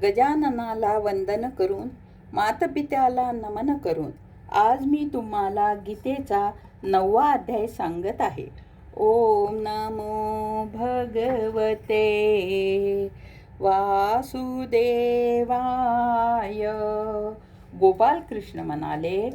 गजाननाला वंदन करून, मातपित्याला नमन करून आज मी तुम्हाला गीतेचा 9वा अध्याय सांगत आहे. ओम नमो भगवते वासुदेवाय. गोपाल कृष्ण म्हणाले,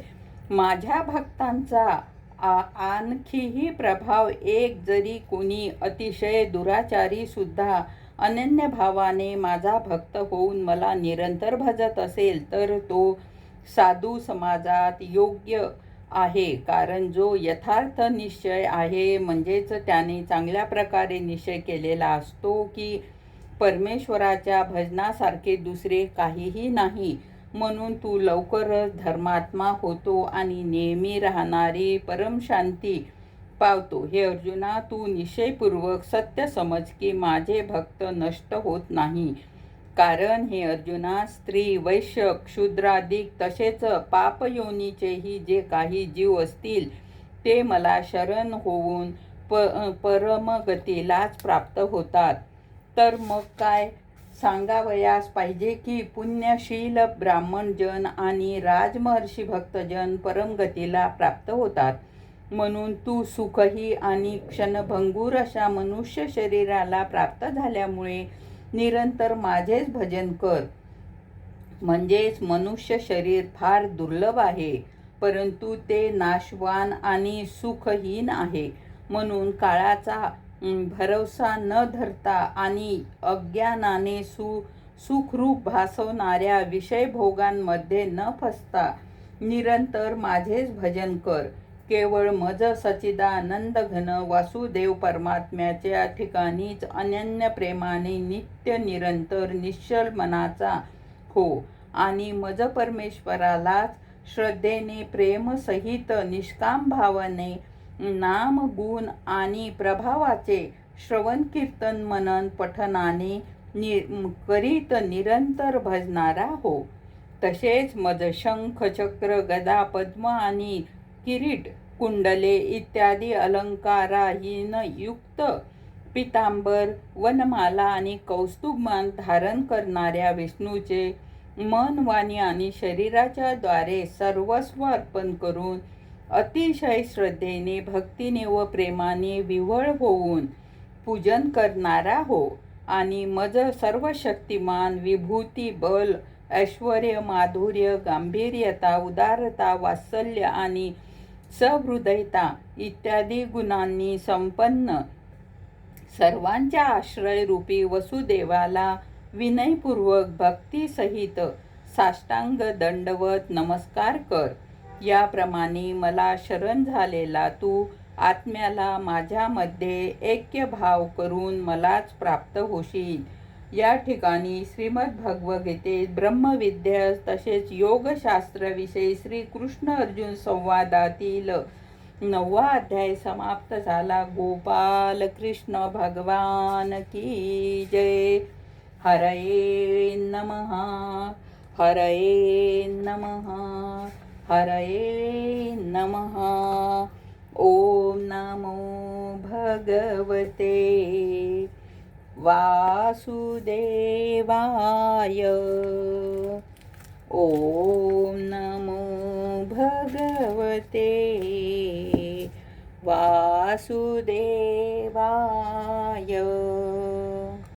माझ्या भक्तांचा आणखीही प्रभाव एक जरी कोणी अतिशय दुराचारी सुद्धा अनन्य भावाने माझा भक्त होऊन मला निरंतर भजत असेल तर तो साधू समाजात योग्य आहे. कारण जो यथार्थ निश्चय आहे, म्हणजेच त्याने चांगल्या प्रकारे निश्चय केलेला असतो की परमेश्वराच्या भजनासारखे दुसरे काहीही नाही, म्हणून तू लवकरच धर्मात्मा होतो आणि नेहमी राहणारी परमशांती पावतो. हे अर्जुना, तू निश्चयपूर्वक सत्य समज की माझे भक्त नष्ट होत नाही. कारण हे अर्जुना, स्त्री, वैश्य, क्षुद्रादिक तसेच पापयोनीचेही जे काही जीव असतील ते मला शरण होऊन परमगतीलाच प्राप्त होतात. तर मग काय सांगावयास पाहिजे की पुण्यशील ब्राह्मणजन आणि राजमहर्षी भक्तजन परमगतीला प्राप्त होतात. म्हणून तू सुखही आणि क्षणभंगूर अशा मनुष्य शरीराला प्राप्त झाल्यामुळे निरंतर माझेच भजन कर. म्हणजेच मनुष्य शरीर फार दुर्लभ आहे, परंतु ते नाशवान आणि सुखहीन आहे. म्हणून काळाचा भरवसा न धरता आणि अज्ञानाने सुखरूप भासवणाऱ्या विषयभोगांमध्ये न फसता निरंतर माझेच भजन कर. केवळ मज सच्चिदानंद घन वासुदेव परमात्म्याच्या ठिकाणीच अनन्य प्रेमाने नित्य निरंतर निश्चल मनाचा हो आणि मज परमेश्वरालाच श्रद्धेने प्रेमसहित निष्काम भावाने नाम गुण आणि प्रभावाचे श्रवण कीर्तन मनन पठनाने करीत निरंतर भजणारा हो. तसेच मज शंख चक्र गदा पद्म आणि किरीट कुंडले इत्यादी अलंकाराहीन युक्त पितांबर वनमाला आणि कौस्तुभमान धारण करणाऱ्या विष्णूचे मन वाणी आणि शरीराच्या द्वारे सर्वस्व अर्पण करून अतिशय श्रद्धेने भक्तीने व प्रेमाने विव्हळ होऊन पूजन करणारा हो. आणि मज सर्व शक्तिमान विभूती बल ऐश्वर्य माधुर्य गांभीर्यता उदारता वात्सल्य आणि सहृदयता इत्यादी गुणांनी संपन्न सर्वांच्या आश्रयरूपी वसुदेवाला विनयपूर्वक भक्तीसहित साष्टांग दंडवत नमस्कार कर. याप्रमाणे मला शरण झालेला तू आत्म्याला माझ्यामध्ये ऐक्य भाव करून मलाच प्राप्त होशील. या ठिकाणी श्रीमद्भगवद्गीतेत ब्रह्मविद्या तसेच योगशास्त्राविषयी श्रीकृष्ण अर्जुन संवादातील 9वा अध्याय समाप्त झाला. गोपाल कृष्ण भगवान की जय. हरये नमः हरये नमः हरये नमः. ओम नमो भगवते वासुदेवाय. ओम नमो भगवते वासुदेवाय.